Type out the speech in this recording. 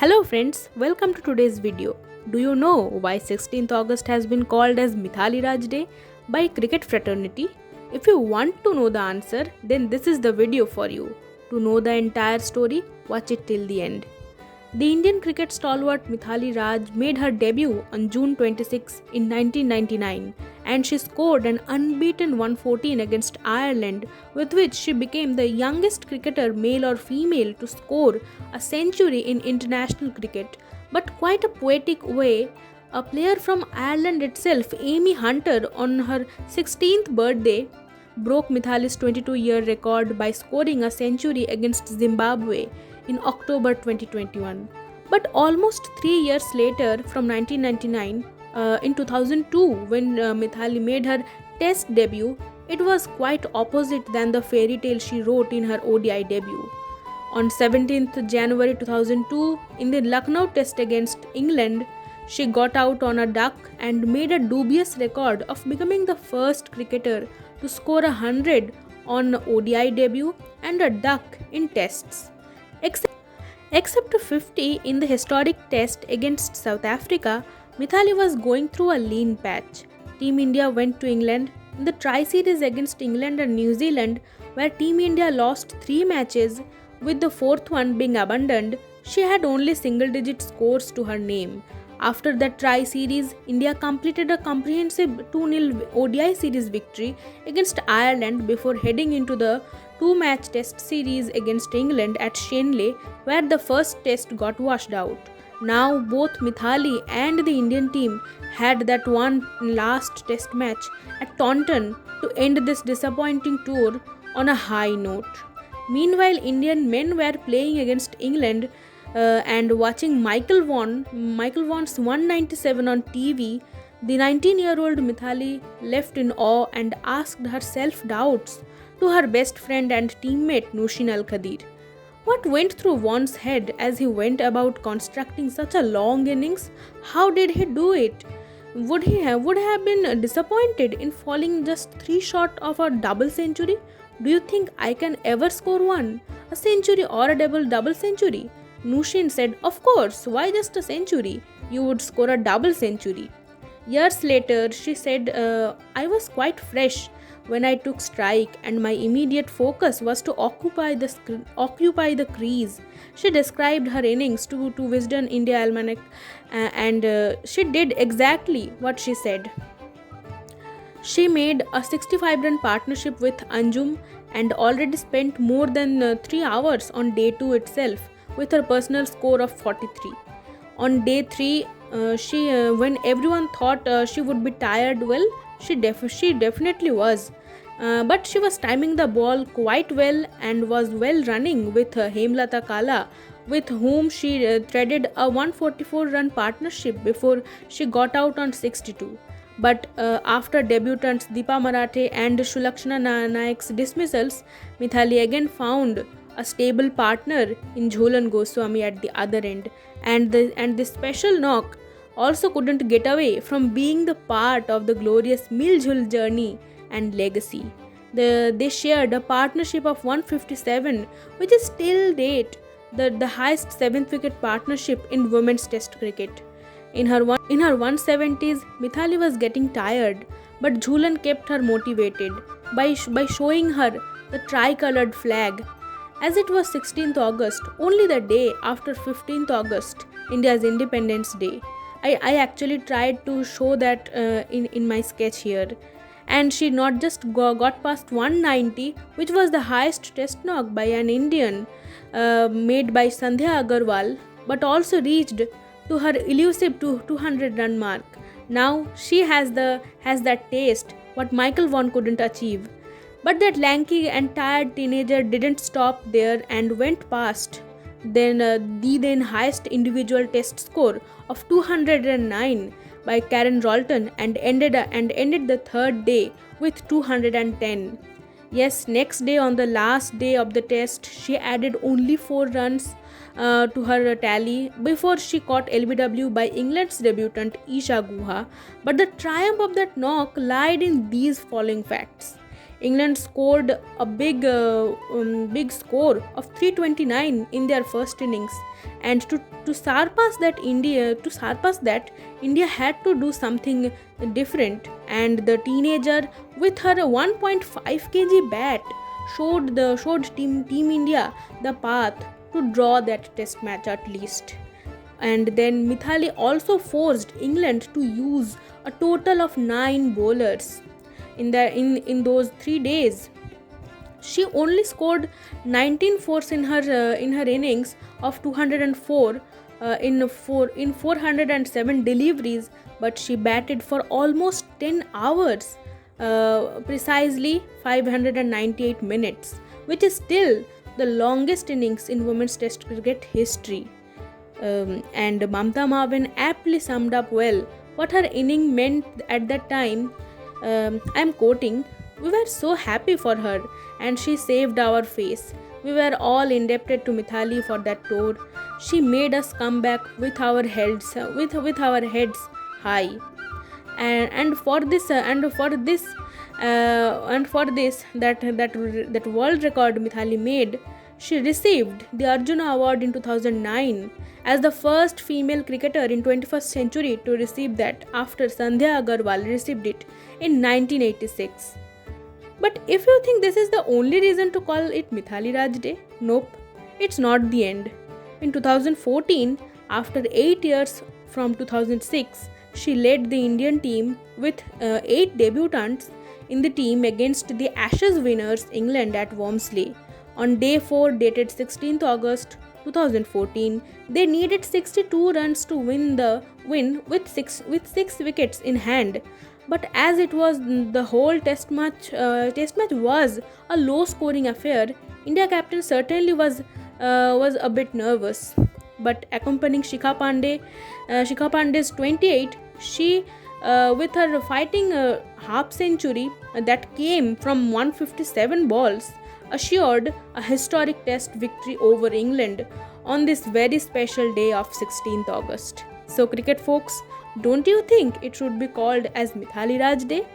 Hello friends, welcome to today's video. Do you know why 16th August has been called as Mithali Raj Day by cricket fraternity? If you want to know the answer, then this is the video for you. To know the entire story, watch it till the end. The Indian cricket stalwart Mithali Raj made her debut on June 26 in 1999 and she scored an unbeaten 114 against Ireland, with which she became the youngest cricketer, male or female, to score a century in international cricket. But quite a poetic way, a player from Ireland itself, Amy Hunter, on her 16th birthday, broke Mithali's 22-year record by scoring a century against Zimbabwe in October 2021. But almost 3 years later, from 1999, in 2002, when Mithali made her Test debut, it was quite opposite than the fairy tale she wrote in her ODI debut. On 17th January 2002, in the Lucknow Test against England, she got out on a duck and made a dubious record of becoming the first cricketer to score 100 on ODI debut and a duck in tests. Except 50 in the historic test against South Africa, Mithali was going through a lean patch. Team India went to England in the tri-series against England and New Zealand, where Team India lost 3 matches, with the 4th one being abandoned. She had only single-digit scores to her name. After that tri-series, India completed a comprehensive 2-0 ODI series victory against Ireland before heading into the 2-match test series against England at Shenley, where the first test got washed out. Now both Mithali and the Indian team had that one last test match at Taunton to end this disappointing tour on a high note. Meanwhile, Indian men were playing against England and watching Michael Vaughan's 197 on TV. The 19-year-old Mithali left in awe and asked her self-doubts to her best friend and teammate Nushin Al-Khadir. What went through Vaughan's head as he went about constructing such a long innings? How did he do it? Would have been disappointed in falling just 3 short of a double century? Do you think I can ever score one? A century or a double century? Nushin said, of course, why just a century? You would score a double century. Years later, she said, I was quite fresh when I took strike and my immediate focus was to occupy the crease. She described her innings to Wisden India Almanac and she did exactly what she said. She made a 65-run partnership with Anjum and already spent more than 3 hours on day 2 itself with her personal score of 43. On day 3, when everyone thought she would be tired, well, she definitely was. But she was timing the ball quite well and was well running with Hemlata Kala, with whom she threaded a 144-run partnership before she got out on 62. But after debutants Deepa Marathe and Shulakshana Naik's dismissals, Mithali again found a stable partner in Jhulan Goswami at the other end, and the special knock also couldn't get away from being the part of the glorious Miljhul journey and legacy. They shared a partnership of 157, which is till date the highest 7th wicket partnership in women's test cricket. In her 170s, Mithali was getting tired, but Jhulan kept her motivated by showing her the tri-colored flag. As it was 16th August, only the day after 15th August, India's Independence Day. I actually tried to show that in my sketch here. And she not just got past 190, which was the highest test knock by an Indian made by Sandhya Agarwal, but also reached to her elusive 200-run mark. Now she has that taste what Michael Vaughan couldn't achieve. But that lanky and tired teenager didn't stop there and went past the then highest individual test score of 209 by Karen Rolton and ended the third day with 210. Yes, next day, on the last day of the test, she added only 4 runs to her tally before she caught LBW by England's debutant Isha Guha. But the triumph of that knock lied in these following facts. England scored a big score of 329 in their first innings, and to surpass that, India had to do something different. And the teenager, with her 1.5 kg bat, showed Team India the path to draw that test match at least. And then Mithali also forced England to use a total of 9 bowlers in those 3 days. She only scored 19 fours in her innings of 204 in 407 deliveries, but she batted for almost 10 hours, precisely 598 minutes, which is still the longest innings in women's test cricket history. And Mamta Marvin aptly summed up well what her inning meant at that time. I'm quoting, "We were so happy for her and she saved our face. We were all indebted to Mithali for that tour. She made us come back with our heads high. And for this that world record Mithali made, she received the Arjuna Award in 2009 as the first female cricketer in 21st century to receive that, after Sandhya Agarwal received it in 1986. But if you think this is the only reason to call it Mithali Raj Day, nope, it's not the end. In 2014, after 8 years from 2006, she led the Indian team with 8 debutants in the team against the Ashes winners England at Walmsley. On day 4, dated 16th August 2014, they needed 62 runs to win with 6 wickets in hand. But as it was, the whole test match was a low-scoring affair, India captain certainly was a bit nervous. But accompanying Shikha Pandey's 28, she, with her fighting half century that came from 157 balls, assured a historic test victory over England on this very special day of 16th August. So cricket folks, don't you think it should be called as Mithali Raj Day?